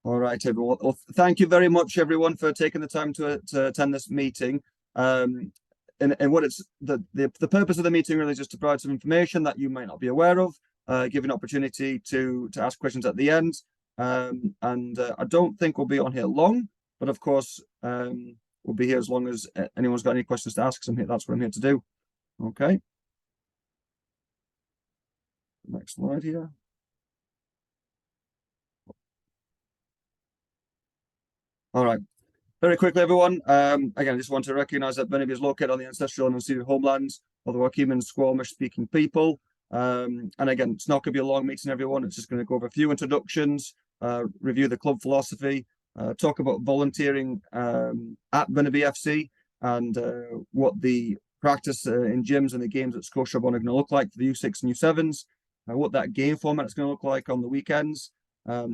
All right, everyone. Well, thank you very much, everyone, for taking the time to attend this meeting. And what it's the purpose of the meeting really is just to provide some information that you might not be aware of, give an opportunity to ask questions at the end. I don't think we'll be on here long, but of course, we'll be here as long as anyone's got any questions to ask. That's what I'm here to do. Okay. Next slide here. All right. Very quickly, everyone. Again, I just want to recognise that Burnaby is located on the ancestral and unceded homelands of the Waukeman and Squamish-speaking people. And again, it's not going to be a long meeting, everyone. It's just going to go over a few introductions, review the club philosophy, talk about volunteering at Burnaby FC, and what the practice in gyms and the games at Scotiabank are going to look like for the U6 and U7s, what that game format is going to look like on the weekends,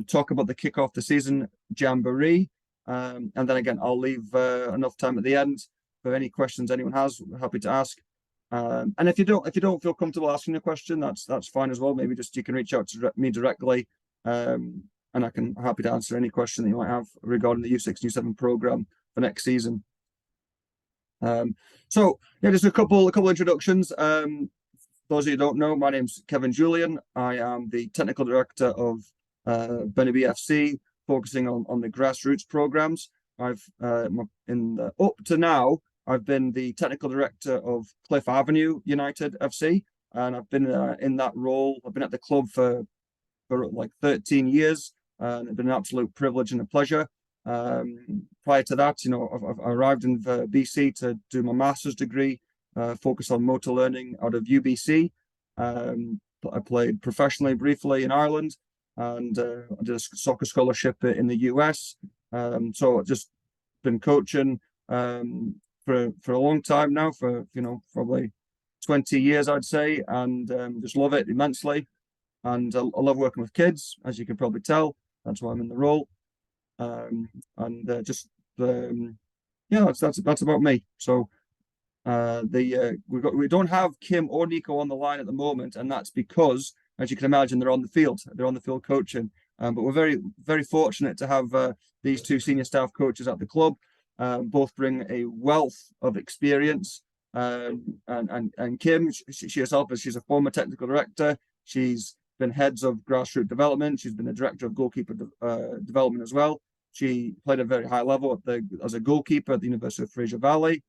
talk about the kick-off the season Jamboree. And then again, I'll leave enough time at the end for any questions anyone has. We're happy to ask. And if you don't feel comfortable asking a question, that's fine as well. Maybe just you can reach out to me directly, and I'm happy to answer any question that you might have regarding the U6 U7 program for next season. So yeah, just a couple introductions. Those of you who don't know, my name's Kevin Julian. I am the technical director of Burnaby FC, focusing on the grassroots programs. I've up to now, I've been the technical director of Cliff Avenue United FC, and I've been in that role. I've been at the club for like 13 years, and it's been an absolute privilege and a pleasure. Prior to that, I've arrived in BC to do my master's degree, focus on motor learning out of UBC. I played professionally briefly in Ireland, and I did a soccer scholarship in the US. So I've just been coaching for a long time now, for probably 20 years, I'd say, and just love it immensely. And I love working with kids, as you can probably tell. That's why I'm in the role. Yeah, that's about me. So we don't have Kim or Nico on the line at the moment, and that's because, as you can imagine, they're on the field. They're on the field coaching. But we're very, very fortunate to have these two senior staff coaches at the club. Both bring a wealth of experience. And Kim, she herself, she's a former technical director. She's been heads of grassroots development. She's been a director of goalkeeper development as well. She played at a very high level as a goalkeeper at the University of Fraser Valley.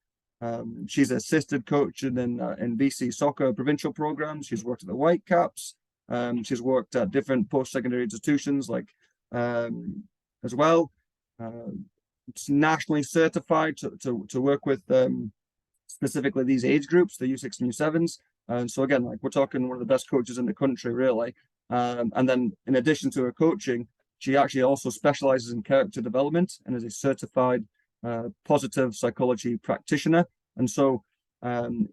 She's assisted coaching in BC soccer provincial programs. She's worked at the Whitecaps. She's worked at different post-secondary institutions as well. It's nationally certified to work with specifically these age groups, the U6 and U7s. And so again, like, we're talking one of the best coaches in the country, really. And then in addition to her coaching, she actually also specializes in character development and is a certified positive psychology practitioner. And so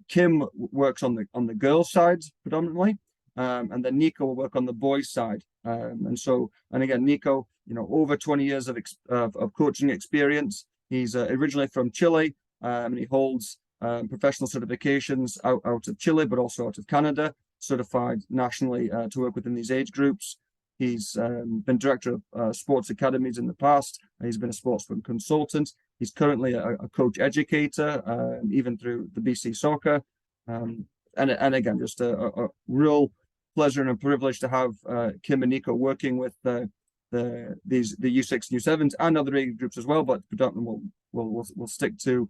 Kim works on the girls' side predominantly. And then Nico will work on the boys' side. And again, Nico, over 20 years of coaching experience. He's originally from Chile, and he holds professional certifications out of Chile, but also out of Canada, certified nationally to work within these age groups. He's been director of sports academies in the past. He's been a sportsman consultant. He's currently a coach educator, even through the BC Soccer. And again, just a real pleasure and a privilege to have Kim and Nico working with the U6 and U7s and other age groups as well, but predominantly we'll stick to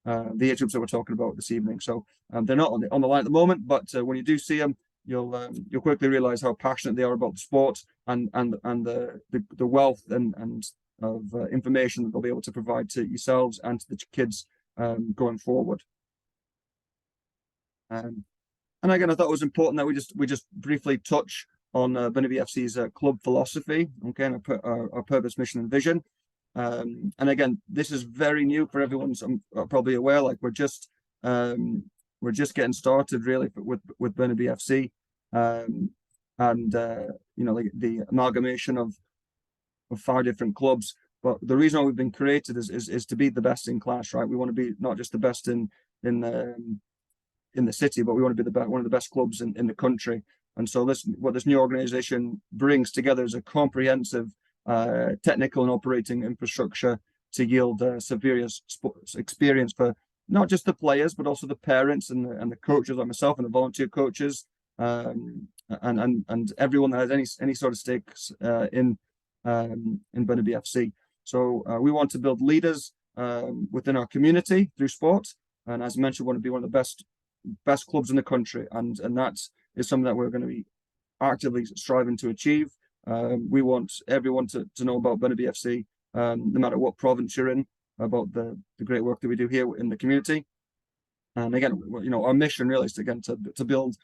the age groups that we're talking about this evening. So they're not on the line at the moment, but when you do see them, you'll quickly realize how passionate they are about the sport and the wealth and of information that they'll be able to provide to yourselves and to the kids going forward. And again, I thought it was important that we just briefly touch on Burnaby FC's club philosophy, okay, and our purpose, mission, and vision. And again, this is very new for everyone. So I'm probably aware, like, we're just getting started really with Burnaby FC, and the amalgamation of 5 different clubs. But the reason why we've been created is to be the best in class, right? We want to be not just the best in the city, but we want to be one of the best clubs in the country. And so what this new organization brings together is a comprehensive technical and operating infrastructure to yield severe sports experience for not just the players, but also the parents and the coaches like myself and the volunteer coaches, and everyone that has any sort of stakes in Burnaby FC. So we want to build leaders within our community through sport, and as I mentioned, we want to be one of the best clubs in the country, and that is something that we're going to be actively striving to achieve. We want everyone to know about Burnaby FC, no matter what province you're in, about the great work that we do here in the community. And again, our mission really is to build,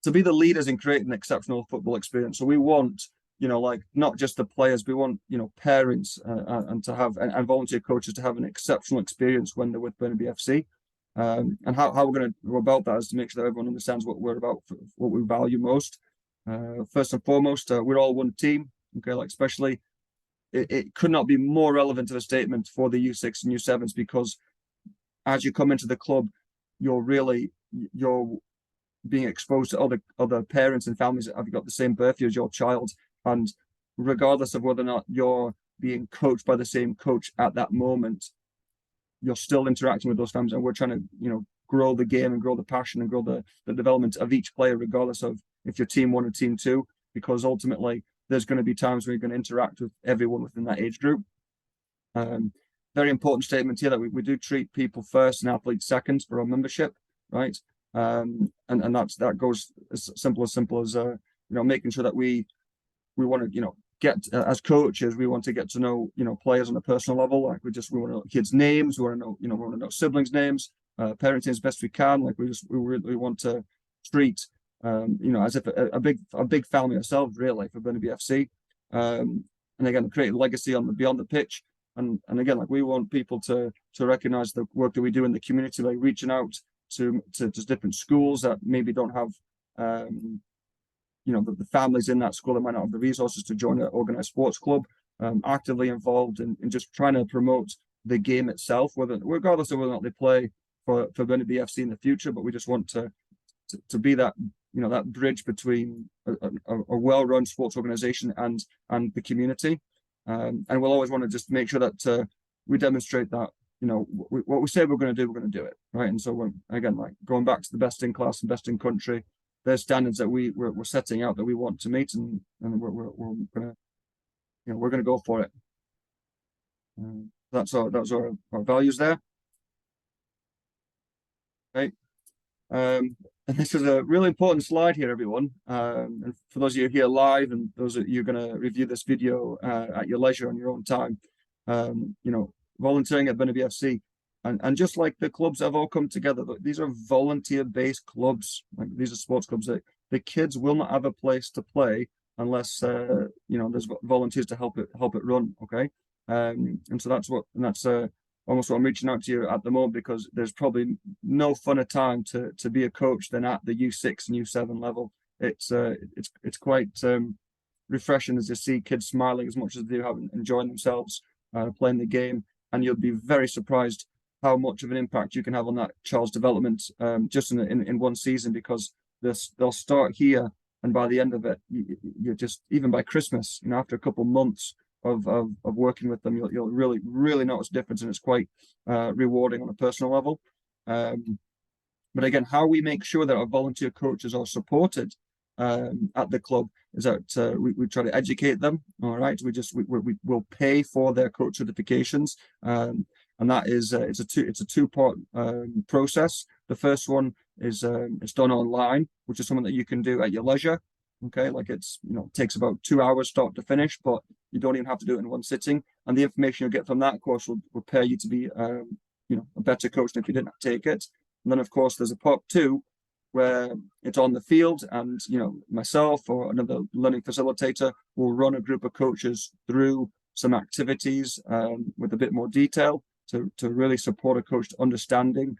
to be the leaders in creating an exceptional football experience. So we want, like not just the players, we want, parents and to have and volunteer coaches to have an exceptional experience when they're with Burnaby FC. And how we're going to go about that is to make sure that everyone understands what we're about, what we value most. First and foremost, we're all one team. Okay, like especially, it could not be more relevant of a statement for the U6 and U7s, because as you come into the club, you're being exposed to other parents and families that have got the same birthday as your child, and regardless of whether or not you're being coached by the same coach at that moment, you're still interacting with those families, and we're trying to grow the game and grow the passion and grow the development of each player, regardless of if you're team 1 or team 2, because ultimately there's going to be times where you're going to interact with everyone within that age group. Very important statement here that we do treat people first and athletes second for our membership, right? And that goes as simple as making sure that we want to get as coaches, we want to get to know players on a personal level. Like we want to know kids' names, we want to know siblings' names, parents' names best we can. Like we really want to treat as if a big family ourselves, really, for Burnaby FC. And again, create a legacy beyond the pitch. And again, like we want people to recognize the work that we do in the community, like reaching out to different schools that maybe don't have the families in that school that might not have the resources to join an organized sports club, actively involved in just trying to promote the game itself, regardless of whether or not they play for Burnaby FC in the future. But we just want to be that that bridge between a well-run sports organization and the community. And we'll always want to just make sure that we demonstrate that what we say we're going to do it, right? And so we're going back to the best in class and best in country. There's standards that we're setting out that we want to meet, and we're gonna go for it. That's our values there. Okay. And this is a really important slide here, everyone. And for those of you here live, and those of you going to review this video at your leisure on your own time, volunteering at Burnaby FC, and just like the clubs that have all come together, these are volunteer-based clubs. Like these are sports clubs that the kids will not have a place to play unless there's volunteers to help it run. Okay, and so that's almost what I'm reaching out to you at the moment, because there's probably no funner time to be a coach than at the U6 and U7 level. It's quite refreshing as to see kids smiling as much as they have, enjoying themselves playing the game, and you'll be very surprised how much of an impact you can have on that child's development just in one season, because they'll start here, and by the end of it, you're just, even by Christmas, after a couple of months of working with them, you'll really notice a difference, and it's quite rewarding on a personal level. But again, how we make sure that our volunteer coaches are supported at the club is that we try to educate them. All right, we'll pay for their coach certifications, and that is it's a two-part process. The first one is it's done online, which is something that you can do at your leisure. Okay, like it takes about 2 hours start to finish, but you don't even have to do it in one sitting. And the information you'll get from that course will prepare you to be a better coach than if you didn't take it. And then of course there's a part 2 where it's on the field, and myself or another learning facilitator will run a group of coaches through some activities with a bit more detail to really support a coach understanding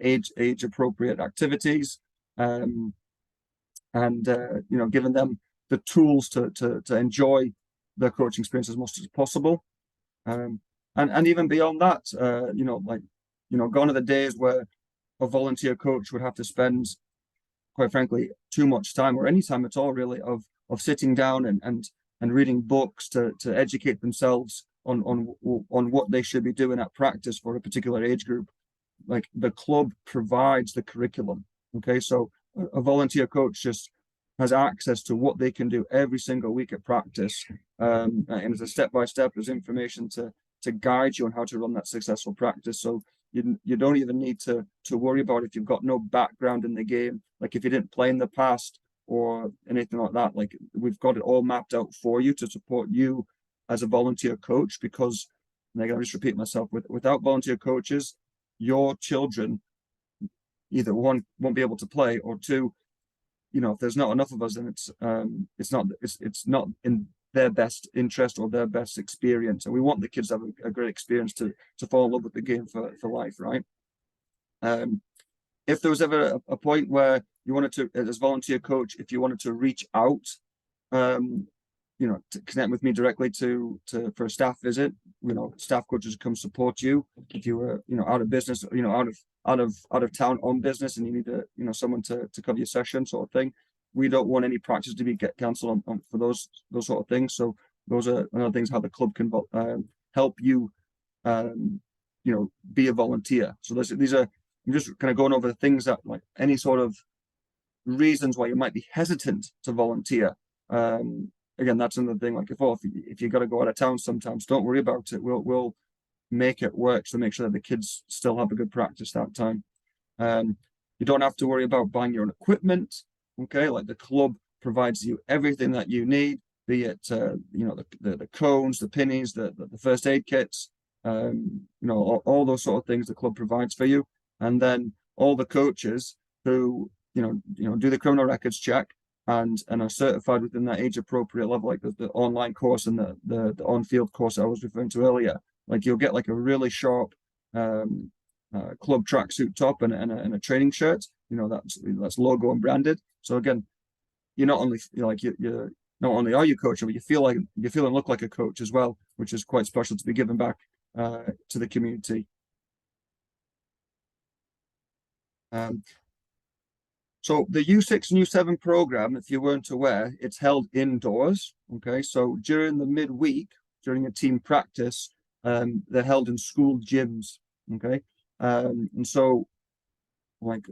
age appropriate activities, and giving them the tools to enjoy their coaching experience as much as possible, and even beyond that, gone are the days where a volunteer coach would have to spend, quite frankly, too much time, or any time at all really, of sitting down and and reading books to educate themselves on what they should be doing at practice for a particular age group. Like the club provides the curriculum. Okay, so a volunteer coach just has access to what they can do every single week at practice, and it's a step-by-step. There's information to guide you on how to run that successful practice. So you don't even need to worry about if you've got no background in the game, like if you didn't play in the past or anything like that. Like we've got it all mapped out for you to support you as a volunteer coach, because, and again, I'll just repeat myself, without volunteer coaches, your children either one won't be able to play, or two, if there's not enough of us, then it's not in their best interest or their best experience. And we want the kids to have a great experience to fall in love with the game for life, right? If there was ever a point where you wanted to, as volunteer coach, if you wanted to reach out, to connect with me directly for a staff visit, staff coaches come support you. If you were, out of business, out of town on business, and you need someone to cover your session, sort of thing. We don't want any practice to get cancelled for those sort of things. So those are another things how the club can help you, be a volunteer. So these are, I'm just kind of going over the things that, like, any sort of reasons why you might be hesitant to volunteer. Again, that's another thing. Like if you got to go out of town sometimes, don't worry about it. We'll make it work to make sure that the kids still have a good practice that time. You don't have to worry about buying your own equipment. Okay, like the club provides you everything that you need, be it the cones, the pennies, the first aid kits, all those sort of things the club provides for you. And then all the coaches who do the criminal records check and are certified within that age appropriate level, like the online course and the on-field course I was referring to earlier. Like you'll get like a really sharp club tracksuit top and a training shirt. That's logo and branded. So again, you're not only you're not only are you coaching, but you feel and look like a coach as well, which is quite special to be given back to the community. So the U6 and U7 program, if you weren't aware, it's held indoors. Okay, so during the midweek, during a team practice, they're held in school gyms. Okay, and so what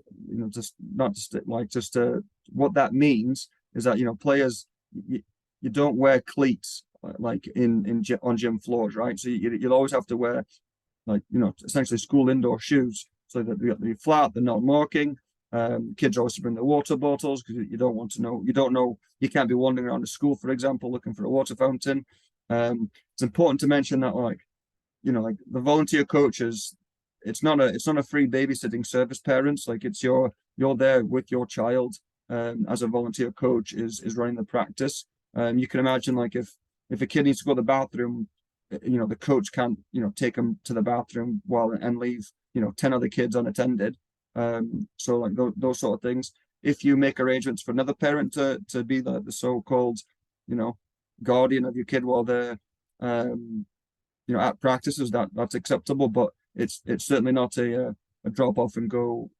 that means is that players, you don't wear cleats like on gym floors, right? So you'll always have to wear essentially school indoor shoes, so that they're flat, they're not marking. Kids also bring their water bottles, because you don't know, you can't be wandering around the school, for example, looking for a water fountain. It's important to mention that the volunteer coaches, it's not a free babysitting service, parents. Like you're there with your child as a volunteer coach is running the practice. You can imagine, like, if a kid needs to go to the bathroom, the coach can't take them to the bathroom and leave 10 other kids unattended. So like those sort of things. If you make arrangements for another parent to be the so-called guardian of your kid while they're at practices, that's acceptable, but it's certainly not a drop off and go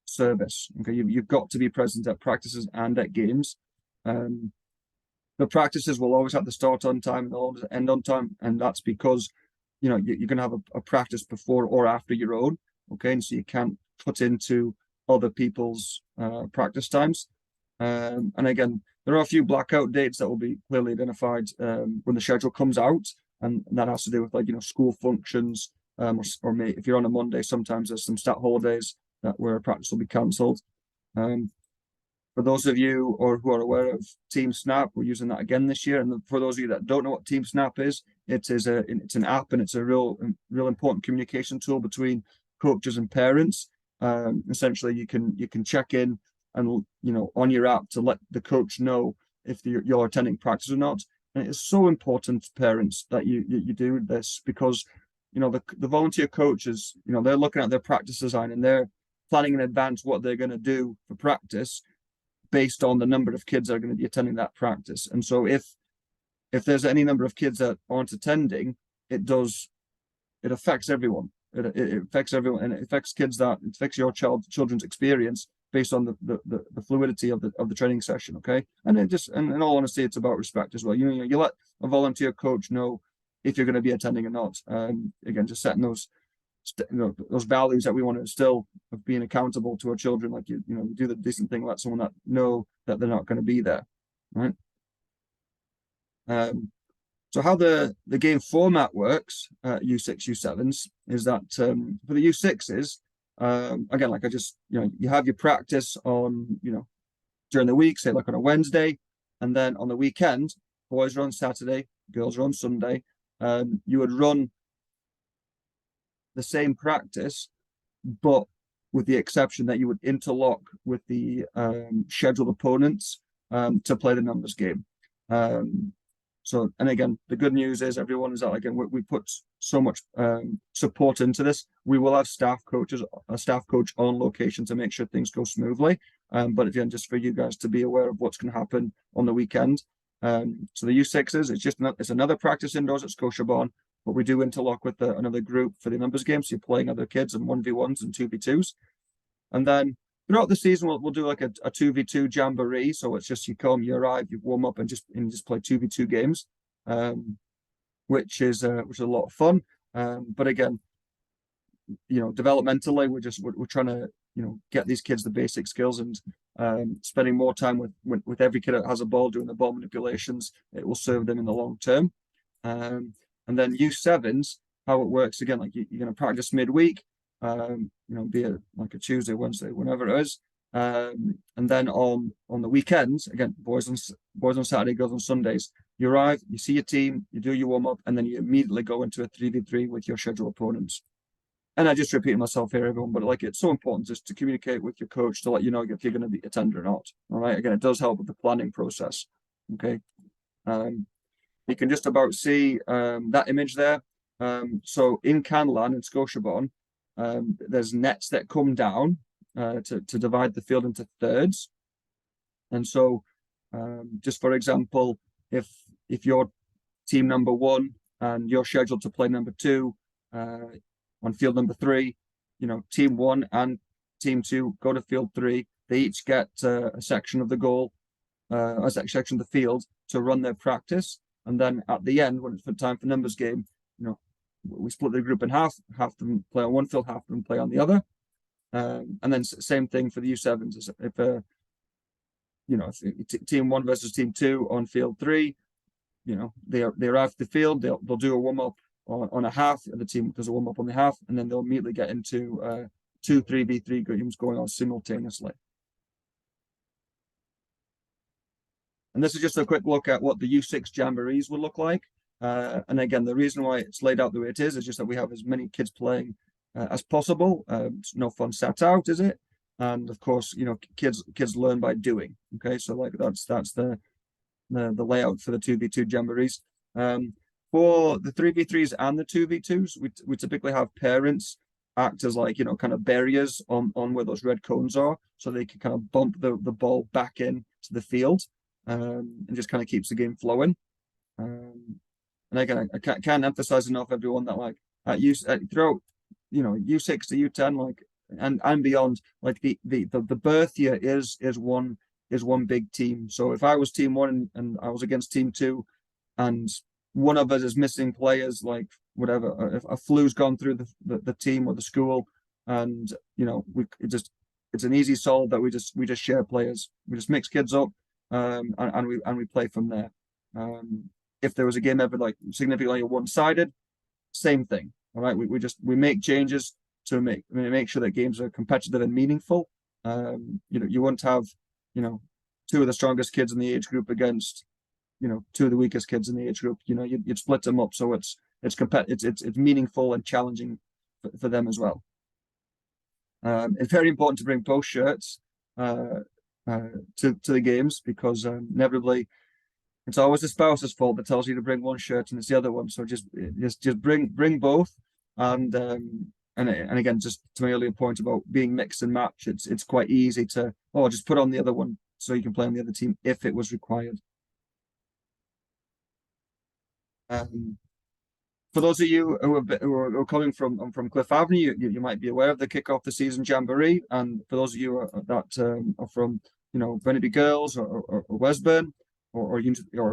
service. Okay, you've got to be present at practices and at games. The practices will always have to start on time and they'll always end on time, and that's because you're going to have a practice before or after your own. Okay, and so you can't put into other people's practice times. And again, there are a few blackout dates that will be clearly identified when the schedule comes out, and that has to do with school functions, or if you're on a Monday, sometimes there's some stat holidays where practice will be cancelled. For those of you who are aware of Team Snap, we're using that again this year. And for those of you that don't know what Team Snap is, it's an app, and it's a real important communication tool between coaches and parents. Essentially, you can check in and on your app to let the coach know if you're attending practice or not. And it is so important to parents that you do this, because the volunteer coaches, they're looking at their practice design and they're planning in advance what they're going to do for practice based on the number of kids that are going to be attending that practice. And so if there's any number of kids that aren't attending, it affects everyone. It affects everyone, and it affects your children's experience based on the fluidity of the training session. Okay, and it just, and in all honesty, it's about respect as well. You let a volunteer coach know if you're going to be attending or not. Again, just setting those values that we want to instill of being accountable to our children. Like you do the decent thing, let someone that know that they're not going to be there, right? So how the game format works at U6, U7s is that for the U6s, again, like I just, you have your practice on, during the week, say like on a Wednesday, and then on the weekend, boys are on Saturday, girls are on Sunday. You would run the same practice, but with the exception that you would interlock with the scheduled opponents to play the numbers game. So, and again, the good news is everyone is that, again, we put so much support into this. We will have a staff coach on location to make sure things go smoothly. But again, just for you guys to be aware of what's going to happen on the weekend. So the U6s, it's another practice indoors at Scotiabank, but we do interlock with another group for the numbers game. So you're playing other kids in 1v1s and 2v2s. And then throughout the season, we'll do like a 2v2 jamboree. So it's just you come, you arrive, you warm up, and just play 2v2 games, which is a lot of fun. But again, developmentally, we're trying to get these kids the basic skills, and spending more time with every kid that has a ball doing the ball manipulations. It will serve them in the long term. And then U7s, how it works again, like you're going to practice midweek. Be it like a Tuesday, Wednesday, whenever it is. And then on the weekends, again, boys on Saturday, girls on Sundays, you arrive, you see your team, you do your warm-up, and then you immediately go into a 3v3 with your scheduled opponents. And I just repeat myself here, everyone, but like it's so important just to communicate with your coach to let you know if you're going to be attending or not. All right. Again, it does help with the planning process. Okay. You can just about see that image there. So in Canlan in Scotiabank, there's nets that come down to divide the field into thirds. And so just for example, if you're team number 1 and you're scheduled to play number 2 on field number 3, team 1 and team 2 go to field 3. They each get a section of the goal, a section of the field to run their practice. And then at the end, when it's time for numbers game, we split the group in half of them play on one field, half of them play on the other. And then same thing for the U7s. If team 1 versus team 2 on field 3, they arrive at the field, they'll do a warm-up on a half, and the team does a warm-up on the half, and then they'll immediately get into 2 3v3 games going on simultaneously. And this is just a quick look at what the U6 Jamborees will look like. And again, the reason why it's laid out the way it is just that we have as many kids playing as possible. It's no fun sat out, is it? And of course, kids learn by doing. Okay, so like that's the layout for the 2v2 Jamborees. For the 3v3s and the 2v2s, we typically have parents act as like kind of barriers on where those red cones are, so they can kind of bump the ball back in to the field, and just kind of keeps the game flowing. And again, I can't emphasize enough, everyone, that like throughout U6 to U10, like and beyond, like the birth year is one big team. So if I was team 1 and I was against team 2, and one of us is missing players, like whatever, if a flu's gone through the team or the school, and it's an easy solve that we just share players, we just mix kids up, and we play from there. If there was a game ever like significantly one-sided, same thing. All right, we make changes to make sure that games are competitive and meaningful. You won't have 2 of the strongest kids in the age group against 2 of the weakest kids in the age group. You'd split them up so it's meaningful and challenging for them as well. It's very important to bring both shirts to the games, because inevitably it's always the spouse's fault that tells you to bring one shirt and it's the other one. So just bring both. And again, just to my earlier point about being mixed and matched, it's quite easy to just put on the other one so you can play on the other team if it was required. For those of you who are coming from Cliff Avenue, you might be aware of the kick off the season Jamboree, and for those of you that are from Burnaby Girls or Westburn or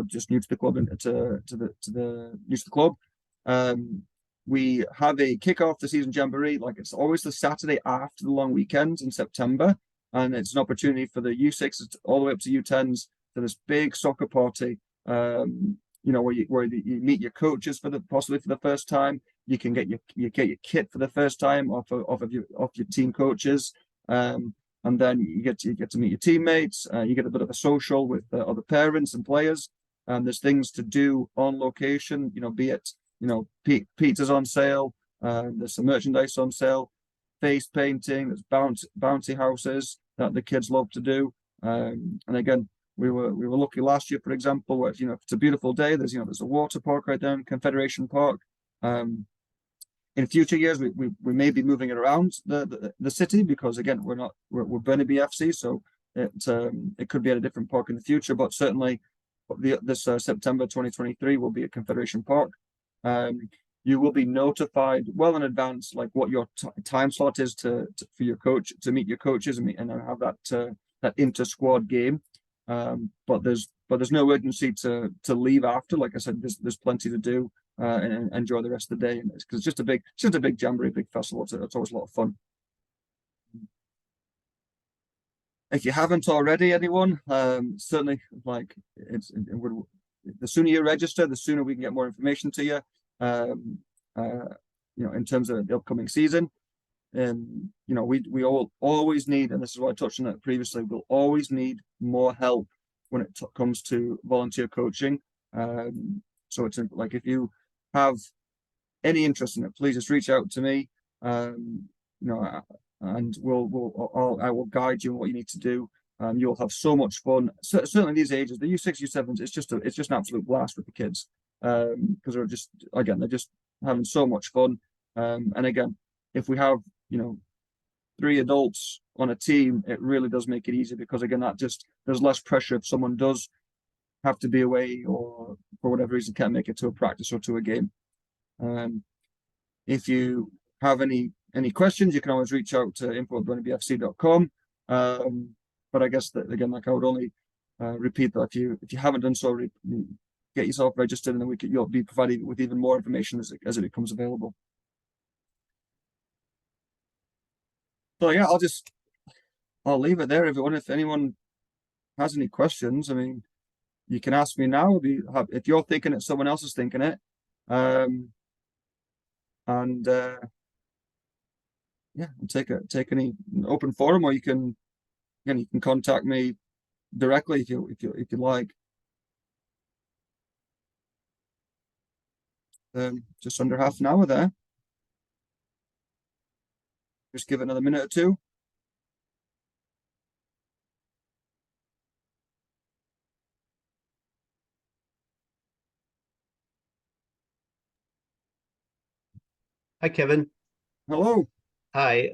just new to the club and to the new to the club, we have a kick off the season Jamboree. Like, it's always the Saturday after the long weekend in September, and it's an opportunity for the U6s all the way up to U10s to this big soccer party. Where you meet your coaches possibly for the first time. You can get your kit for the first time off your team coaches, and then you get to meet your teammates. You get a bit of a social with other parents and players. And there's things to do on location. Be it pizza's on sale. There's some merchandise on sale. Face painting. There's bouncy houses that the kids love to do. And again, we were lucky last year, for example, where if it's a beautiful day, there's a water park right there in Confederation Park. In future years, we may be moving it around the city, because again, we're Burnaby FC, so it could be at a different park in the future. But certainly, this September 2023 will be at Confederation Park. You will be notified well in advance, like what your time slot is for your coach to meet your coaches and have that inter-squad game. But there's no urgency to leave after. Like I said, there's plenty to do and enjoy the rest of the day. And because it's just a big jamboree, big festival. It's always a lot of fun. If you haven't already, anyone, certainly the sooner you register, the sooner we can get more information to you. In terms of the upcoming season. We all always need, and this is what I touched on it previously, we'll always need more help when it comes to volunteer coaching. So it's like, if you have any interest in it, please just reach out to me. And I will guide you on what you need to do. You'll have so much fun. Certainly these ages, the U6, U7s, it's just an absolute blast with the kids, because they're just having so much fun. And again, if we have 3 adults on a team, it really does make it easy, because again, there's less pressure if someone does have to be away or for whatever reason can't make it to a practice or to a game. If you have any questions, you can always reach out to info@burnabyfc.com. But I guess that again, like, I would only repeat that if you haven't done so, get yourself registered, and then you'll be provided with even more information as it becomes available. So yeah, I'll leave it there, everyone. If anyone has any questions, I mean, you can ask me now. If you're thinking it, someone else is thinking it. Take any open forum, or you can contact me directly if you like. Just under half an hour there. Just give it another minute or two. Hi, Kevin. Hello. Hi,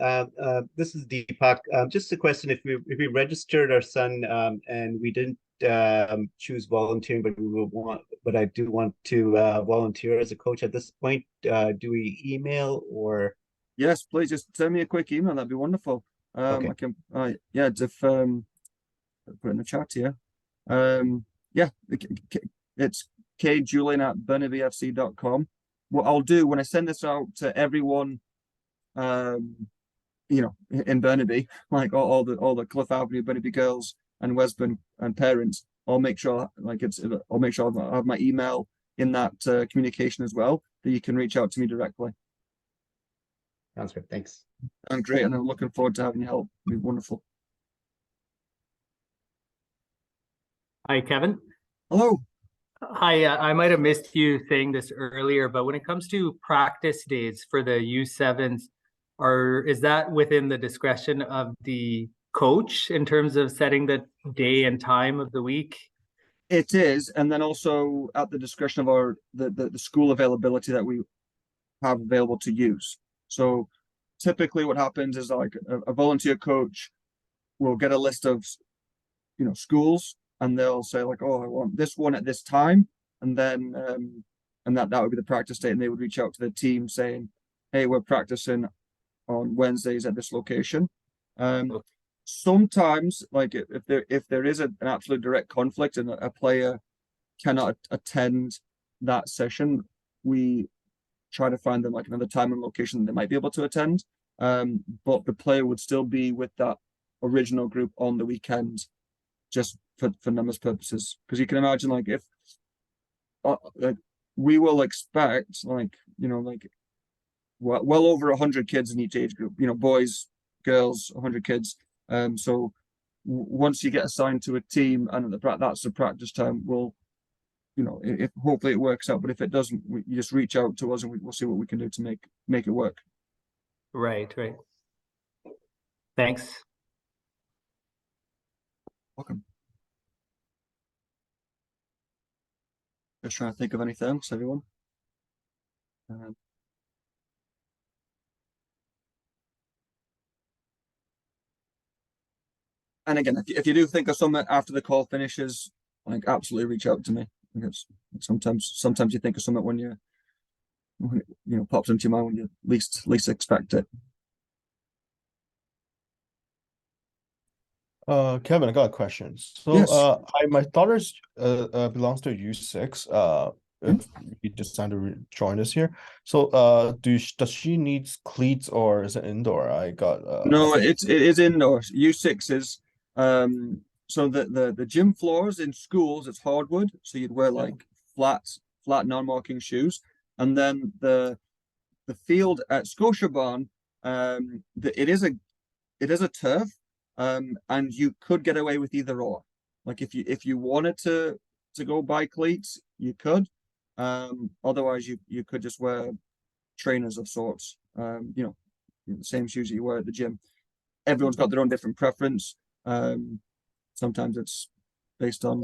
this is Deepak. Just a question: if we registered our son and we didn't choose volunteering, but I do want to volunteer as a coach at this point, do we email or? Yes, please just send me a quick email. That'd be wonderful. Okay. I can, if put it in the chat here. It's kjulian@burnabyfc.com. What I'll do when I send this out to everyone, in Burnaby, like all the Cliff Avenue, Burnaby girls and Westburn and parents, I'll make sure I have my email in that communication as well, that you can reach out to me directly. Sounds good. Thanks. And great, and I'm looking forward to having you help. It'll be wonderful. Hi, Kevin. Hello. Hi, I might have missed you saying this earlier, but when it comes to practice days for the U7s, is that within the discretion of the coach in terms of setting the day and time of the week? It is, and then also at the discretion of the school availability that we have available to use. So typically what happens is, like, a volunteer coach will get a list of schools, and they'll say, like, oh, I want this one at this time, and then and that would be the practice day, and they would reach out to the team saying, hey, we're practicing on Wednesdays at this location. Sometimes, like if there is an absolute direct conflict and a player cannot attend that session, we try to find them like another time and location that they might be able to attend. But the player would still be with that original group on the weekend, just for numbers purposes. Because you can imagine, like, if like we will expect, like, you know, like well over 100 kids in each age group, you know, boys, girls, 100 kids. So once you get assigned to a team and that's the practice time, we'll, you know, if hopefully it works out. But if it doesn't, you just reach out to us and we'll see what we can do to make it work. Right. Thanks. Welcome. Just trying to think of anything else, everyone. And again, if you do think of something after the call finishes, like, absolutely reach out to me. Because sometimes you think of something when you know, pops into your mind when you least expect it. Kevin, I got a question. So, Yes. my daughter's belongs to U6. If you decide to join us here, so does she need cleats or is it indoor? I got No, it is indoors. U6 is so the gym floors in schools, it's hardwood, so you'd wear like flat non-marking shoes, and then the field at Scotiabank, it is a turf, and you could get away with either or. Like if you wanted to go buy cleats, you could. Otherwise you could just wear trainers of sorts. You know, the same shoes that you wear at the gym. Everyone's got their own different preference. Sometimes it's based on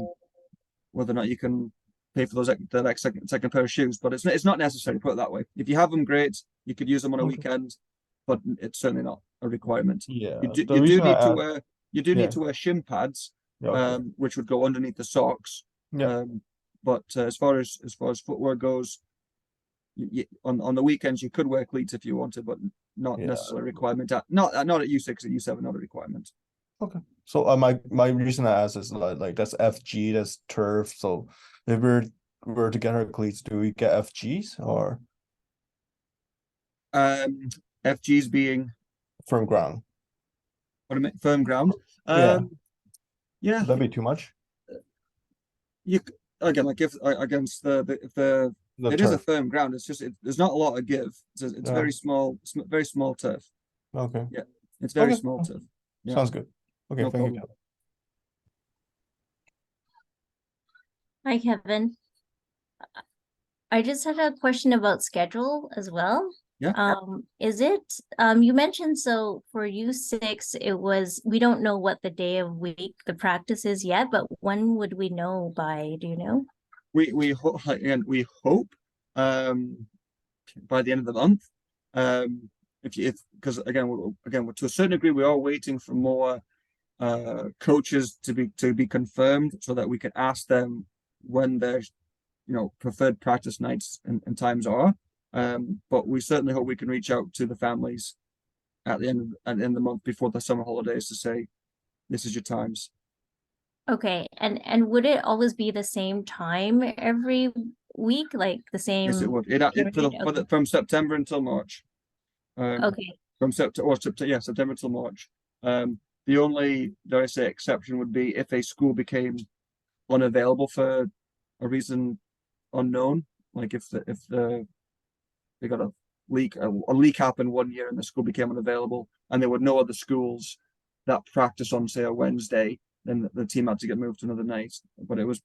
whether or not you can pay for the next second pair of shoes, but it's not necessary, put it that way. If you have them, great. You could use them on a weekend, but it's certainly not a requirement. Yeah, you do need to wear shin pads, which would go underneath the socks. But as far as footwear goes, on the weekends you could wear cleats if you wanted, but not necessarily a requirement. Not at U6 at U7, not a requirement. Okay. So my reason I asked is like that's FG, that's turf. So if we were to get her cleats, do we get FGs or FGs being firm ground? What I mean, firm ground. Yeah. Would that be too much? You again, like if against the it is a firm ground. It's just there's not a lot of give. It's very small turf. Okay. Yeah, it's very small turf. Yeah. Sounds good. Okay, No thank you. Hi, Kevin. I just had a question about schedule as well. Yeah. Is it, you mentioned, so for U6, we don't know what the day of week the practice is yet, but when would we know by, do you know? We hope by the end of the month. Because again, to a certain degree, we are waiting for more coaches to be confirmed so that we can ask them when their preferred practice nights and times are. But we certainly hope we can reach out to the families at the end of the month before the summer holidays to say, this is your times. Okay, and would it always be the same time every week, like the same? Yes, it would. From September until March. Okay. From September until March. The only, dare I say, exception would be if a school became unavailable for a reason unknown, like if they got a leak happened one year and the school became unavailable and there were no other schools that practice on, say, a Wednesday, then the team had to get moved to another night. But it was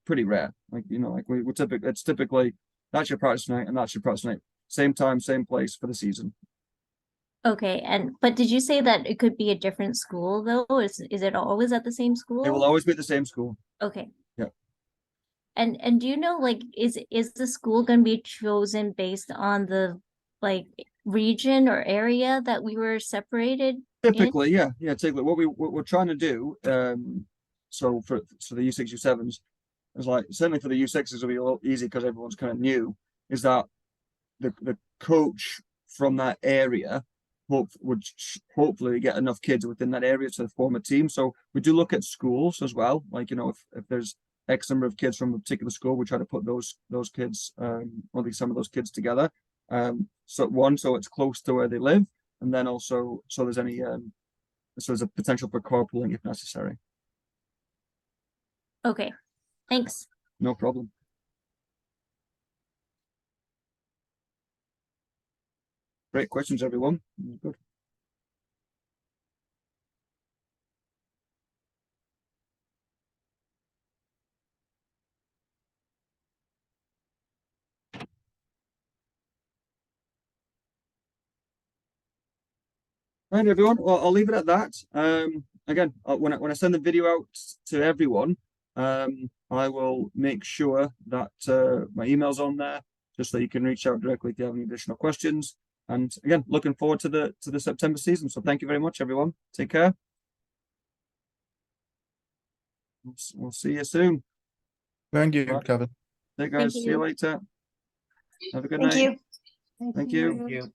pretty rare. Like it's typically that's your practice night and that's your practice night, same time, same place for the season. Okay, but did you say that it could be a different school though? Is it always at the same school? It will always be at the same school. Okay. Yeah. And do you know, like, is the school going to be chosen based on the like region or area that we were separated? Typically, yeah. Typically, what we're trying to do, so for the U6, U7s, is like, certainly for the U6s will be a little easy because everyone's kind of new, is that the coach from that area would hopefully get enough kids within that area to form a team. So we do look at schools as well. Like, you know, if there's X number of kids from a particular school, we try to put those kids, or at least some of those kids together. So it's close to where they live, and then also so there's any so there's a potential for carpooling if necessary. Okay, thanks. No problem. Great questions, everyone. Good. Right, everyone. Well, I'll leave it at that. Again, when I send the video out to everyone, I will make sure that my email's on there, just so you can reach out directly if you have any additional questions. And again, looking forward to the September season. So thank you very much, everyone. Take care. We'll see you soon. Thank you, Right. Kevin. Hey guys, see you you. later. Have a good Thank night. you. Thank you. Thank you.